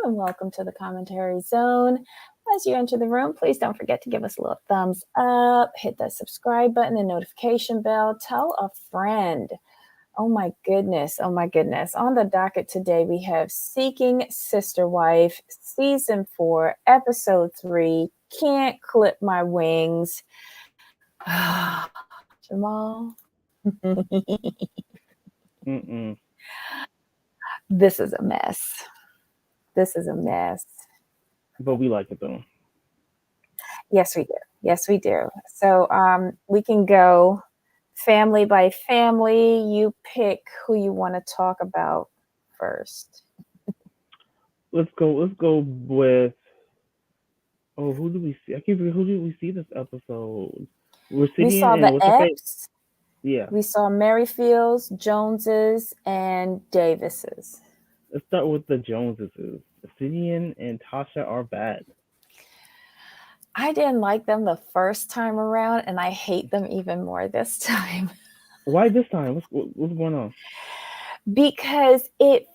and welcome to the commentary zone. As you enter the room, please don't forget to give us a little thumbs up, hit that subscribe button and notification bell, tell a friend. Oh my goodness, oh my goodness. On the docket today, we have Seeking Sister Wife, Season 4, Episode 3, Can't Clip My Wings. Jamal. This is a mess. This is a mess. But we like it though. Yes, we do. Yes, we do. So we can go family by family. You pick who you want to talk about first. Let's go with. Oh, who do we see? I keep forgetting, who did we see this episode? We Recidian saw and the what's her face? Epps. Yeah. We saw Merrifields, Joneses, and Davises. Let's start with the Joneses. Recidian and Tasha are bad. I didn't like them the first time around, and I hate them even more this time. Why this time? What's going on? Because it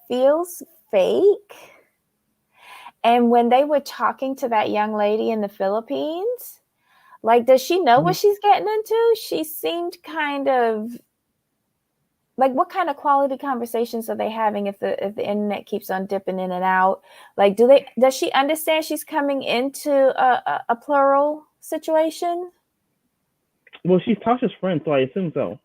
feels fake. And when they were talking to that young lady in the Philippines, like, does she know what she's getting into? She seemed kind of like, what kind of quality conversations are they having if the internet keeps on dipping in and out? Like, does she understand she's coming into a plural situation? Well, she's Tasha's friend, so I assume so.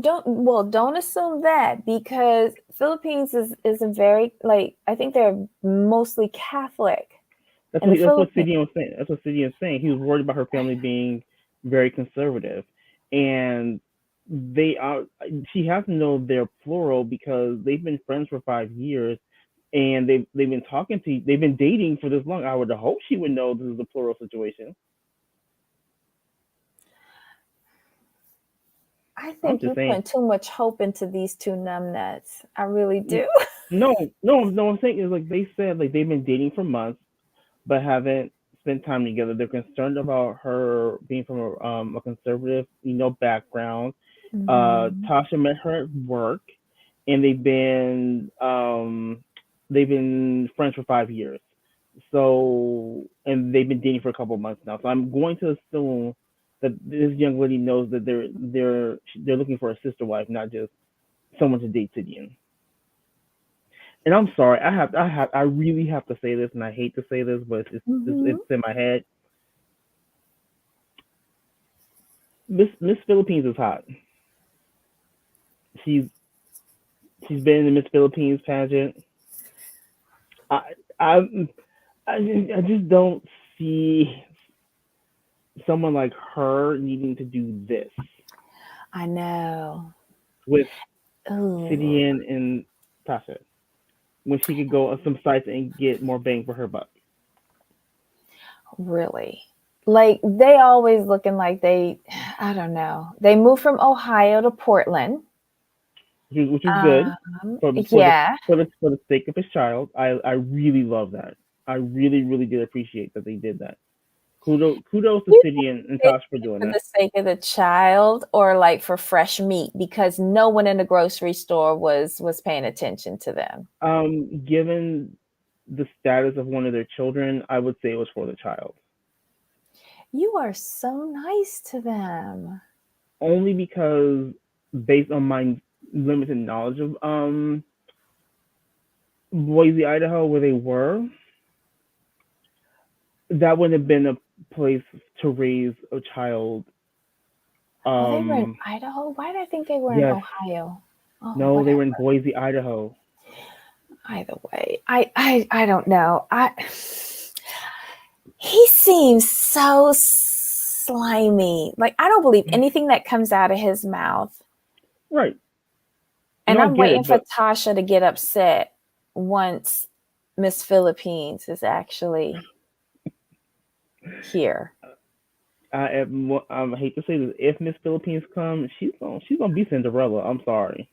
Don't assume that, because Philippines is a very, like, I think they're mostly Catholic. That's And the what Philippines, Sidian was saying. That's what Sidian was saying. He was worried about her family being very conservative, and they are. She has to know they're plural because they've been friends for 5 years, and they've been they've been dating for this long. I would hope she would know this is a plural situation. I I'm think just you're saying. putting too much hope into these two numbnuts. I really do. No, no. I'm saying is like they said like they've been dating for months, but haven't spent time together. They're concerned about her being from a conservative, background. Mhm. Tasha met her at work, and they've been friends for 5 years. So, and they've been dating for a couple of months now. So I'm going to assume that this young lady knows that they're looking for a sister wife, not just someone to date Sidian. And I'm sorry, I really have to say this, and I hate to say this, but Mhm. it's in my head. Miss Philippines is hot. She's she's been in the Miss Philippines pageant. I I I just don't see someone like her needing to do this I know. with Oh, Sidian and Tasha when she could go on some sites and get more bang for her buck. really? Like, they always looking like I don't know. They moved from Ohio to Portland. Which is good Yeah. for the sake of his child. I really love that. I really did appreciate that they did that. Kudos to You City and think Tosh for doing for that. the sake of the child, or like for fresh meat, because no one in the grocery store was paying attention to them. Given the status of one of their children, I would say it was for the child. You are so nice to them. Only because based on my limited knowledge of Boise, Idaho, where they were, that would have been a place to raise a child. Oh, they were in Um, Idaho? Why did I think they were in yes, Ohio? Oh, no, they whatever. were in Boise, Idaho. Either way, I don't know. He seems so slimy. Like, I don't believe anything that comes out of his mouth. Right. And No, I I'm get waiting it, for but Tasha to get upset once Miss Philippines is actually here. I hate to say this. If Miss Philippines comes, she's gonna be Cinderella. I'm sorry.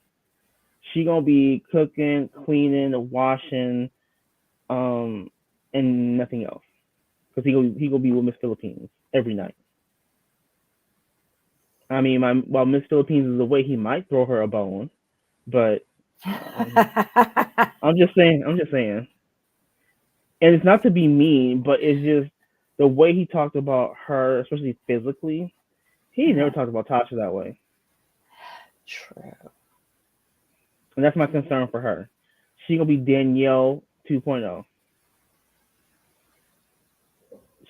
She gonna be cooking, cleaning, washing, um, and nothing else. Cause he gonna be with Miss Philippines every night. I mean, while Miss Philippines is away, he might throw her a bone, but I'm just saying. I'm just saying. And it's not to be mean, but it's just the way he talked about her, especially physically. He never talked about Tasha that way, True. and that's my concern for her. She gonna be Danielle 2.0.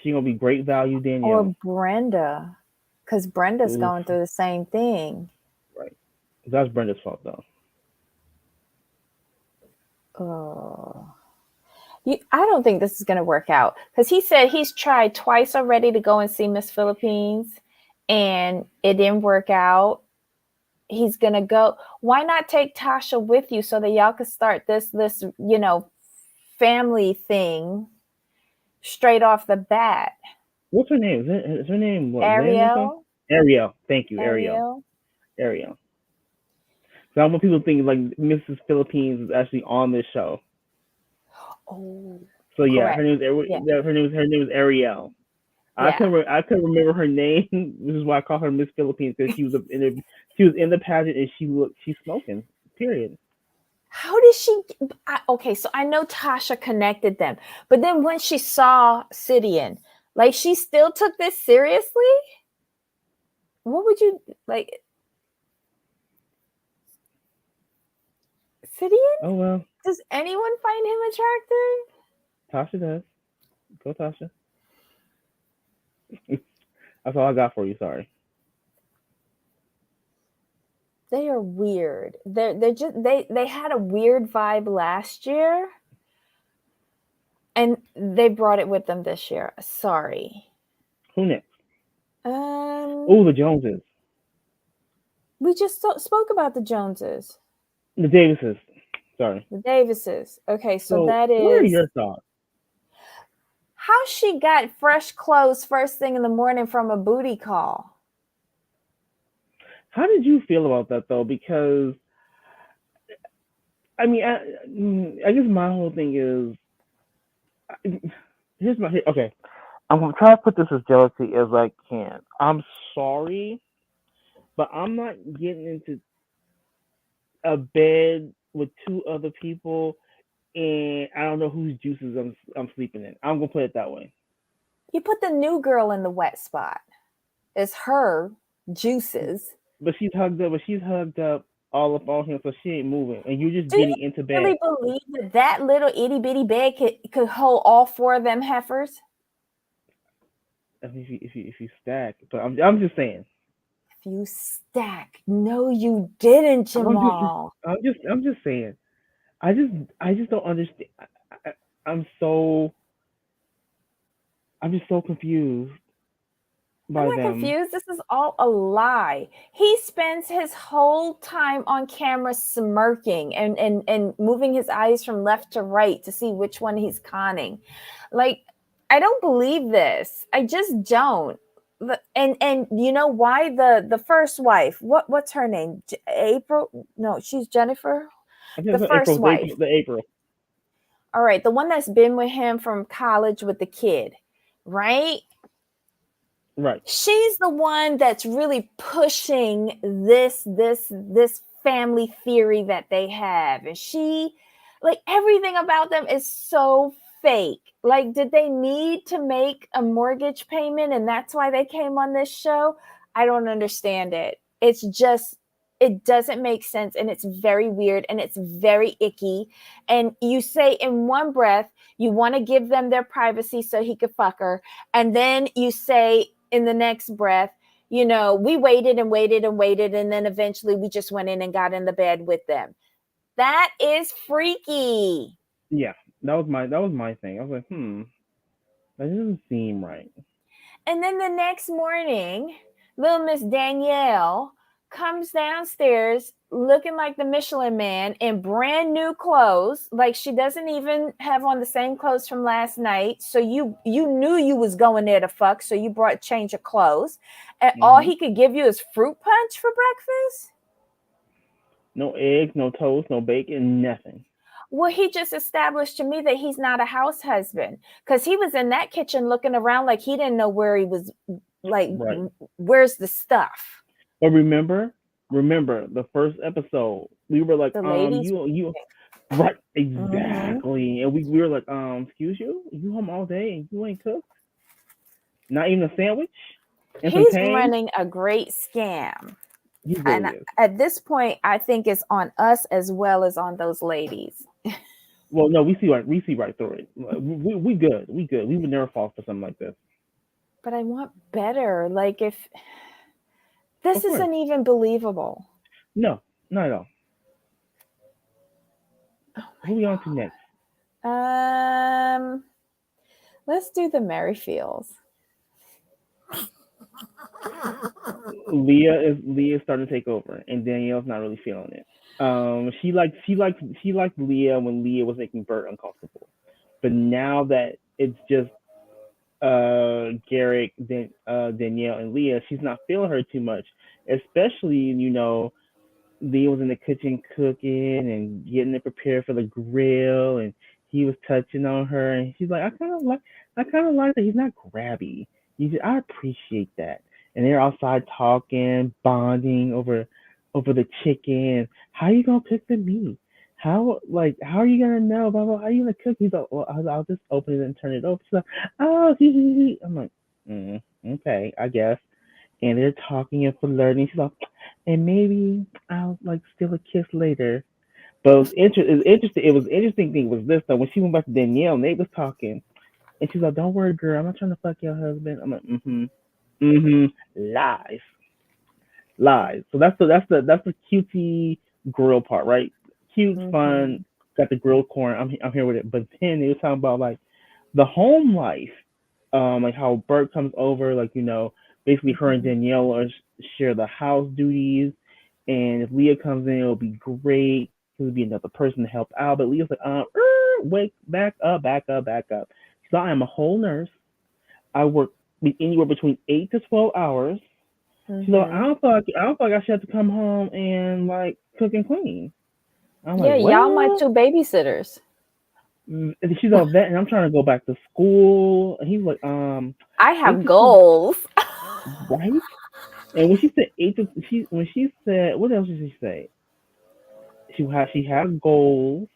She gonna be great value Or Danielle. Brenda, because Brenda's Oof, going through the same thing. right. That's Brenda's fault though. Oh. I don't think this is going to work out because he said he's tried twice already to go and see Miss Philippines and it didn't work out. He's going to go. Why not take Tasha with you so that y'all could start this, family thing straight off the bat? What's her name? Is her name what? Lynn or something? Ariel? Ariel. Thank you, Ariel. Ariel? Ariel. So I want people to think like Mrs. Philippines is actually on this show. Oh, So yeah, correct. Yeah. her name is Ariel. I Yeah. couldn't remember her name, which is why I call her Miss Philippines because she was in the pageant and she's smoking. Period. How did she? Okay, so I know Tasha connected them, but then when she saw Sidian, like she still took this seriously. What would you like, Sidian? Oh well, Does anyone find him attractive? Tasha does. Go Tasha. That's all I got for you. Sorry. They are weird. They're just they had a weird vibe last year, and they brought it with them this year. Sorry. Who next? Um, Oh, the Joneses, we just spoke about the Joneses, the Davises. Sorry. the Davises. Okay, so So, that what are is your thoughts? how she got fresh clothes first thing in the morning from a booty call. How did you feel about that though? Because I mean, I guess my whole thing is okay. I'm gonna try to put this as jealousy as I can. I'm sorry, but I'm not getting into a bed with two other people, and I don't know whose juices I'm sleeping in. I'm gonna put it that way. You put the new girl in the wet spot. It's her juices. But she's hugged up all up on him, so she ain't moving, and you're just Do you getting into bed. really believe that that little itty bitty bed could hold all four of them heifers? I mean, if you stack, but I'm just saying. If you stack, no, you didn't, I'm just Jamal. I'm just saying. I just don't understand. I, I'm so I'm just so confused I'm by not them. confused. This is all a lie. He spends his whole time on camera smirking and moving his eyes from left to right to see which one he's conning. Like, I don't believe this. I just don't. And you know why the first wife? What's her name? April? No, she's Jennifer. I think The it's first April, wife. the April. All right, the one that's been with him from college with the kid, right? Right. She's the one that's really pushing this family theory that they have, and she, like, everything about them is so fake. Like, did they need to make a mortgage payment and that's why they came on this show? I don't understand it. It's just, it doesn't make sense, and it's very weird, and it's very icky. And you say in one breath you want to give them their privacy so he could fuck her, and then you say in the next breath, we waited and waited and waited, and then eventually we just went in and got in the bed with them. That is freaky. Yeah, that was my thing. I was like, that doesn't seem right. And then the next morning, little Miss Danielle comes downstairs looking like the Michelin Man in brand new clothes. Like, she doesn't even have on the same clothes from last night. So you knew you was going there to fuck. So you brought a change of clothes. And all Hmm. he could give you is fruit punch for breakfast? No eggs, no toast, no bacon, nothing. Well, he just established to me that he's not a house husband, because he was in that kitchen looking around like he didn't know where he was, like, Right. where's the stuff? But remember, Remember the first episode, we were like, The ladies. you right, Mm-hmm. exactly, and we were like, excuse you home all day and you ain't cooked, not even a sandwich and some He's tang. running a great scam. He And really is. at this point, I think it's on us as well as on those ladies. Well, no, we see right through it. Like, we good, we good. We would never fall for something like this. But I want better. Like, if this Of course, isn't even believable. no, not at all. Oh Who we on to next? my. Let's do the Merrifields. Leah's starting to take over, and Danielle's not really feeling it. She liked Leah when Leah was making Bert uncomfortable, but now that it's just Garrick, Danielle, and Leah, she's not feeling her too much. Especially, Leah was in the kitchen cooking and getting it prepared for the grill, and he was touching on her, and she's like, I kind of like that he's not grabby. I appreciate that. And they're outside talking, bonding over the chicken. How you gonna cook the meat? How are you gonna know? Blah, blah, how you gonna cook? He's like, well, I'll just open it and turn it over. She's like, oh, he, he, he. I'm like, okay, I guess. And they're talking and flirting. She's like, and maybe I'll like steal a kiss later. But it was interesting. It was interesting thing was this though when she went back to Danielle and they was talking and she's like, "Don't worry, girl. I'm not trying to fuck your husband." I'm like, lies, lies. So that's the cutesy grill part, right? Cute, fun. Mm-hmm. Got the grilled corn. I'm here with it. But then they were talking about like the home life, like how Bert comes over, like basically her and Mm-hmm. Danielle share the house duties, and if Leah comes in, it'll be great. He'll be another person to help out. But Leah's like, wake back up, back up, back up. So I am a whole nurse. I work anywhere between 8 to 12 hours. She's like, Mm-hmm. I don't feel like I should have to come home and like cook and clean. I'm like, Yeah, y'all my what? two babysitters. And she's all that, and I'm trying to go back to school. And he's like, I eight have to 12, goals. right? And when she said when she said, what else did she say? She had goals.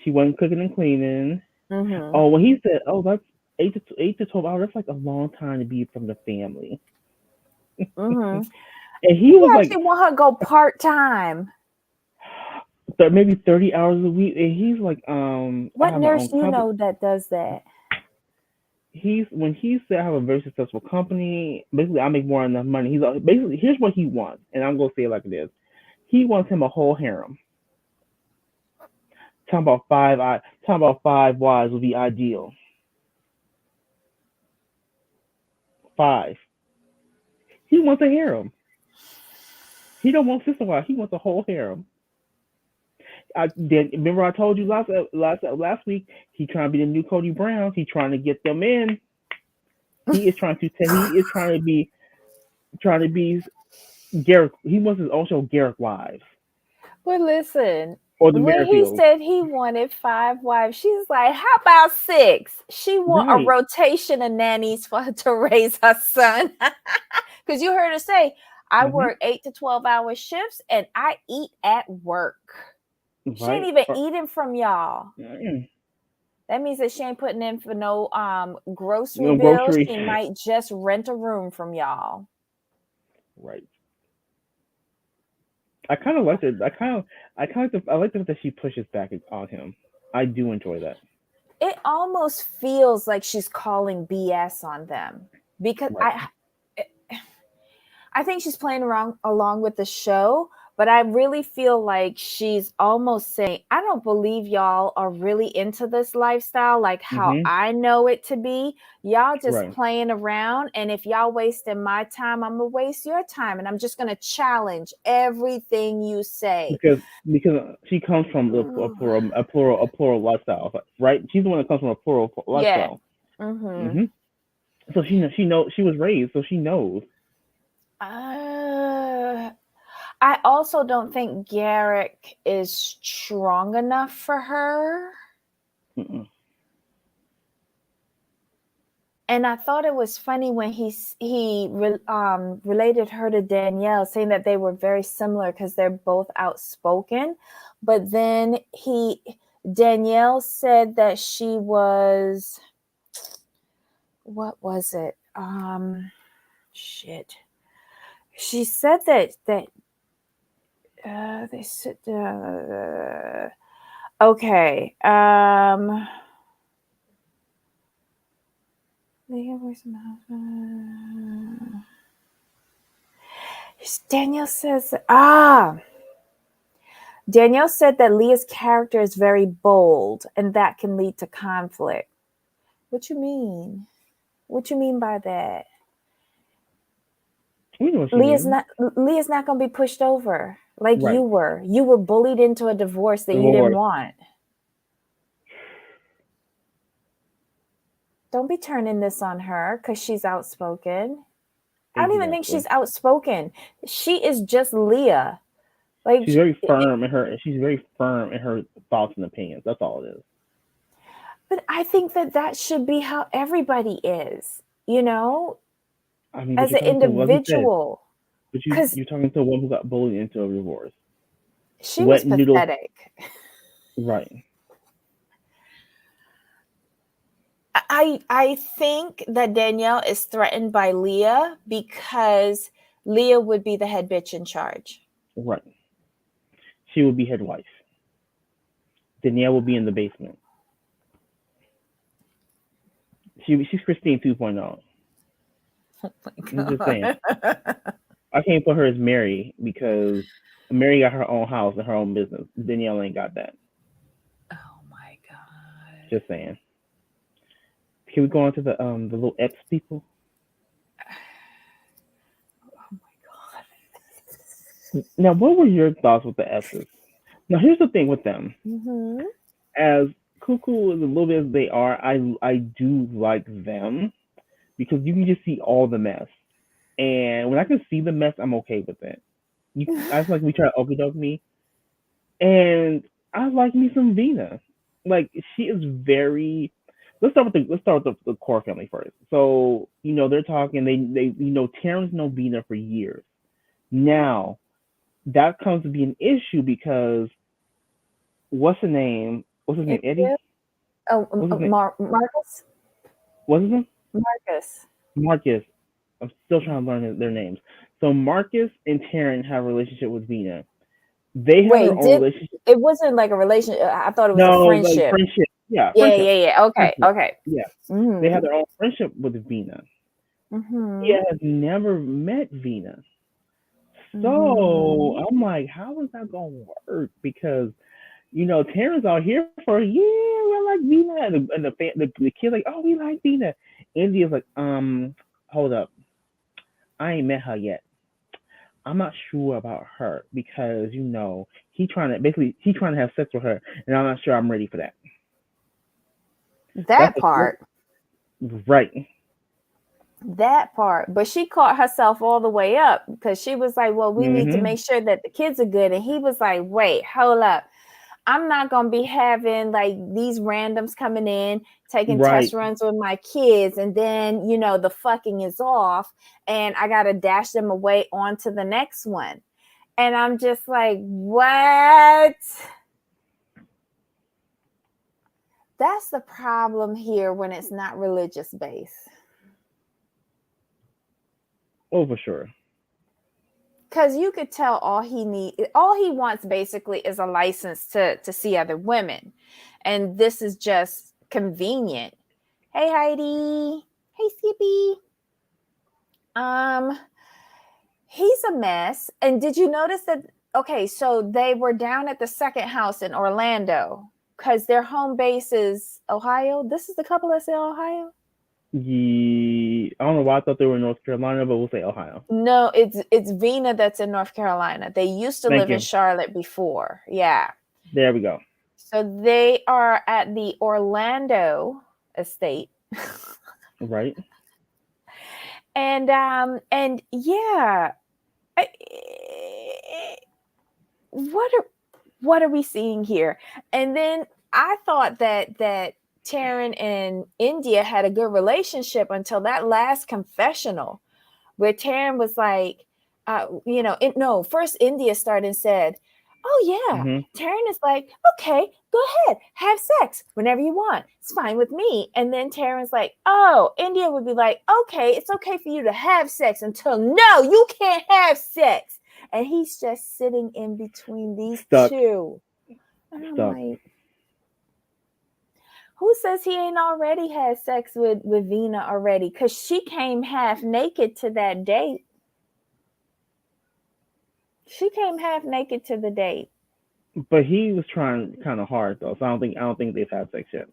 She wasn't cooking and cleaning. Mm-hmm. Oh, when he said, oh, that's 8 to 12 hours. That's like a long time to be from the family. Mm-hmm. And he He was like, actually want her to go part-time. maybe 30 hours a week. And he's like, I What have my nurse own do you company. know that does that? When he said I have a very successful company, basically I make more than enough money. He's like, basically here's what he wants, and I'm gonna say it like it is. He wants him a whole harem. Talking about five wives would be ideal. Five. He wants a harem. He don't want sister wives. He wants a whole harem. Remember I told you last week he trying to be the new Cody Brown. He trying to get them in. He is trying to be Garrick. He wants his own show, Garrick Wives Well, listen, or the when he Merrifields. said he wanted 5 wives, she's like, how about 6? She want a Right. rotation of nannies for her to raise her son. Because you heard her say, I Mhm. work 8 to 12 hour shifts and I eat at work. She ain't Right. even eating from y'all. Mm, That means that she ain't putting in for no grocery no bills. groceries. She might just rent a room from y'all. Right. I kind of like it. I like the fact that she pushes back on him. I do enjoy that. It almost feels like she's calling BS on them because Right. I think she's playing around along with the show, but I really feel like she's almost saying, I don't believe y'all are really into this lifestyle like how Mhm. I know it to be. Y'all just Right. playing around. And if y'all wasting my time, I'm going to waste your time. And I'm just going to challenge everything you say. Because she comes from a plural lifestyle, right? She's the one that comes from a plural Yeah. lifestyle. Mm-hmm. Mhm. So she knows she was raised, so she knows. Uh, I also don't think Garrick is strong enough for her. Mm-mm. And I thought it was funny when related her to Danielle, saying that they were very similar because they're both outspoken. But then Danielle said that she was, what was it? Shit. She said that they said, okay. Danielle says, Danielle said that Leah's character is very bold and that can lead to conflict. What you mean? What you mean by that? We know what you Leah's mean. not going to be pushed over like Right. you were. You were bullied into a divorce that you didn't want. Don't be turning this on her because she's outspoken. I don't even think she's outspoken. She is just Leah. Like, she's very firm in her. She's very firm in her thoughts and opinions. That's all it is. But I think that should be how everybody is. You know, I mean, as an individual. But you're talking to one who got bullied into a divorce. She was pathetic. Right. I think that Danielle is threatened by Leah because Leah would be the head bitch in charge. Right. She would be head wife. Danielle will be in the basement. She's Christine 2.0. Oh my God. I'm just saying. I can't put her as Mary because Mary got her own house and her own business. Danielle ain't got that. Oh my God. Just saying. Can we go on to the little X people? Oh my God. Now, what were your thoughts with the X's? Now, here's the thing with them. Mm-hmm. As cuckoo as a little bit as they are, I do like them because you can just see all the mess. And when I can see the mess, I'm okay with it. I feel like we try to okey doke me. And I like me some Vina. Like, she is very. Let's start with the core family first. So, they're talking. They Terrence known Vina for years. Now, that comes to be an issue because what's his name? Eddie? Oh, Marcus. What's his name? Marcus. I'm still trying to learn their names. So Marcus and Taryn have a relationship with Vina. They have their own relationship. It wasn't like a relationship. I thought it was a friendship. Like friendship. Yeah. Friendship. Yeah. Okay. Friendship. Okay. Yeah. Mm-hmm. They have their own friendship with Vina. Mm-hmm. He has never met Vina. So I'm like, how is that gonna work? Because Terrence out here for we like Vina, and the kid's like, oh, we like Vina. India's like, hold up, I ain't met her yet. I'm not sure about her because he's trying to have sex with her, and I'm not sure I'm ready for that. That part, right? That part, but she caught herself all the way up because she was like, "Well, we need to make sure that the kids are good," and he was like, "Wait, hold up." I'm not going to be having like these randoms coming in, taking test runs with my kids. And then, the fucking is off and I got to dash them away onto the next one. And I'm just like, what? That's the problem here when it's not religious based. Oh, for sure. Because you could tell all he wants basically is a license to see other women. And this is just convenient. Hey, Heidi. Hey, Skippy. He's a mess. And did you notice that? Okay, so they were down at the second house in Orlando because their home base is Ohio. This is the couple that's in Ohio. I don't know why I thought they were in North Carolina, but we'll say Ohio. No, it's Vina that's in North Carolina. They used to live in Charlotte before. Yeah. There we go. So they are at the Orlando estate. Right. And yeah. What are we seeing here? And then I thought that Taryn and India had a good relationship until that last confessional, where Taryn was like, first India started and said, "Oh yeah." Mm-hmm. Taryn is like, "Okay, go ahead, have sex whenever you want. It's fine with me." And then Taryn's like, "Oh," India would be like, "Okay, it's okay for you to have sex until no, you can't have sex." And he's just sitting in between these Stuck. two. And I'm Stuck. like, who says he ain't already had sex with Vina already? Because she came half naked to that date. She came half naked to the date. But he was trying kind of hard though, so I don't think they've had sex yet.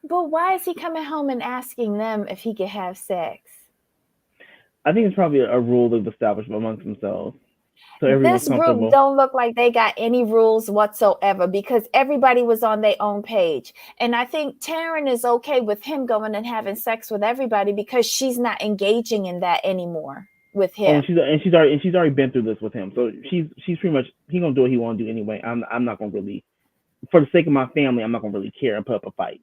But why is he coming home and asking them if he could have sex? I think it's probably a rule they've established amongst themselves, so everyone's This group comfortable. don't look like they got any rules whatsoever because everybody was on their own page. And I think Taryn is okay with him going and having sex with everybody because she's not engaging in that anymore with Oh, him. and she's already been through this with him, so she's pretty much he gonna do what he want to do anyway. I'm not gonna really, for the sake of my family, I'm not gonna really care and put up a fight.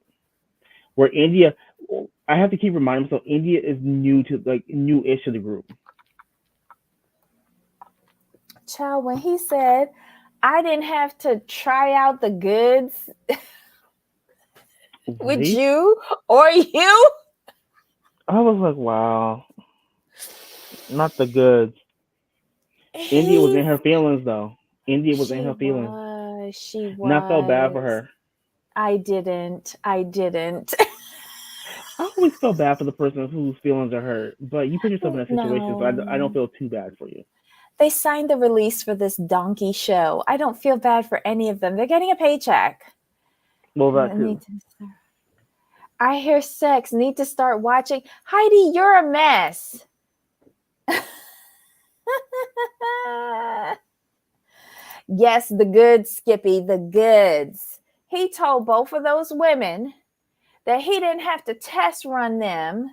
Where India, I have to keep reminding myself, India is new-ish to the group. Child, when he said, "I didn't have to try out the goods with Right? you or you," I was like, wow, not the goods. India was in her feelings though. India was in her feelings. She And I felt bad for was. her. I didn't. I always felt bad for the person whose feelings are hurt, but you put yourself in that situation, so I don't No. feel too bad for you. They signed the release for this donkey show. I don't feel bad for any of them. They're getting a paycheck. Well, that too. I hear sex. Need to start watching. Heidi, you're a mess. Yes, the goods, Skippy, the goods. He told both of those women that he didn't have to test run them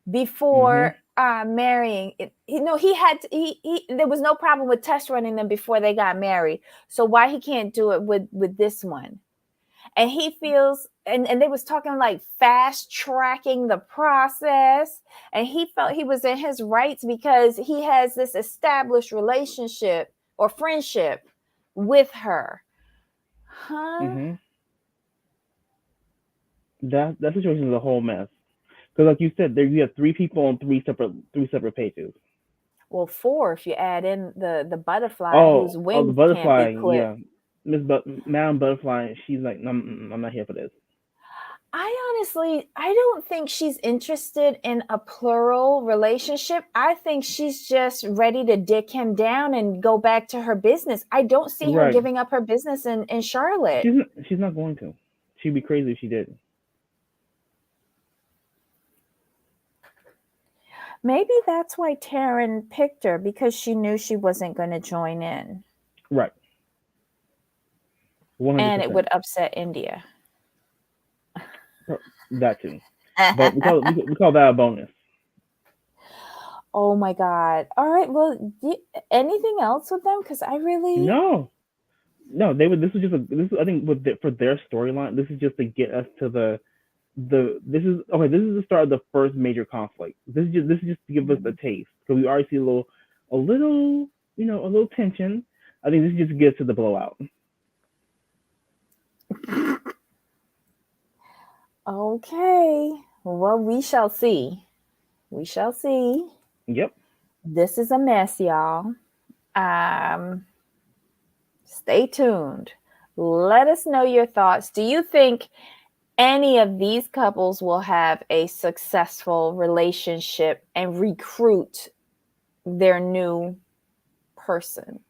before marrying. There was no problem with test running them before they got married. So why he can't do it with this one? And he feels, and they was talking like fast tracking the process, and he felt he was in his rights because he has this established relationship or friendship with her. Huh? That situation is a whole mess. Because, like you said, there you have three people on three separate pages. Well, 4 if you add in the butterfly whose The wings butterfly, can't be clipped. yeah, Madam Butterfly. She's like, I'm not here for this. I don't think she's interested in a plural relationship. I think she's just ready to dick him down and go back to her business. I don't see her giving up her business in Charlotte. She's not going to. She'd be crazy if she did. Maybe that's why Taryn picked her, because she knew she wasn't going to join in. Right. 100%. And it would upset India. That too. But we call that a bonus. Oh my God. All right. Well, anything else with them? Because I really... No. This was just I think for their storyline, this is just to get us to this is the start of the first major conflict. This is just to give us a taste, because we already see a little tension. I think this just gets to the blowout. Okay. Well, we shall see. We shall see. Yep. This is a mess, y'all. Stay tuned. Let us know your thoughts. Do you think any of these couples will have a successful relationship and recruit their new person?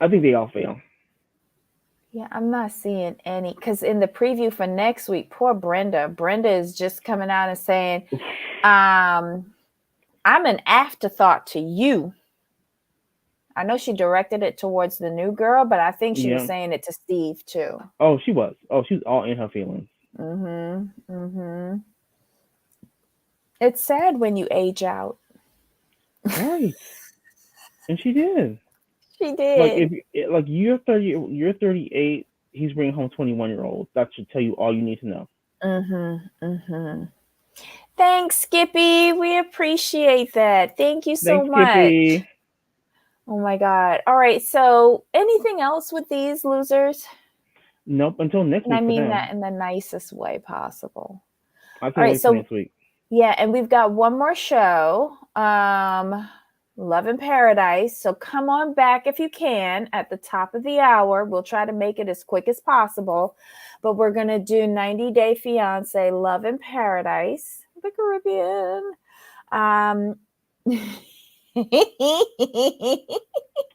I think they all fail. Yeah, I'm not seeing any, because in the preview for next week, poor Brenda is just coming out and saying, I'm an afterthought to you. I know she directed it towards the new girl, but I think she was saying it to Steve too. Oh, she was. Oh, she's all in her feelings. It's sad when you age out. Right. And she did. She did. Like, if you're 30, you're 38. he's bringing home 21-year-olds. That should tell you all you need to know. Thanks, Skippy. We appreciate that. Thank you so Thanks, much. Skippy. Oh my God. All right. So, anything else with these losers? Nope. Until next week. And I mean for them. that in the nicest way possible. I can't All right. wait for next week. Yeah, and we've got one more show, Love in Paradise. So come on back if you can at the top of the hour. We'll try to make it as quick as possible, but we're going to do 90 Day Fiance, Love in Paradise, the Caribbean.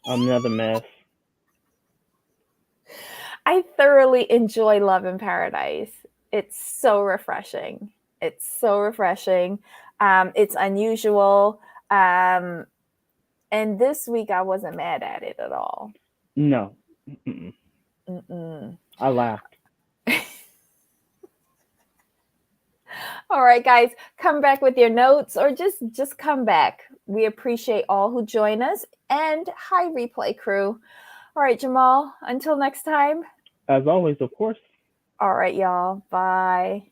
Another mess. I thoroughly enjoy Love in Paradise. It's so refreshing. It's so refreshing. It's unusual. And this week I wasn't mad at it at all. No. I laughed. All right, guys, come back with your notes or just come back. We appreciate all who join us, and hi, replay crew. All right, Jamal, until next time. As always, of course. All right, y'all. Bye.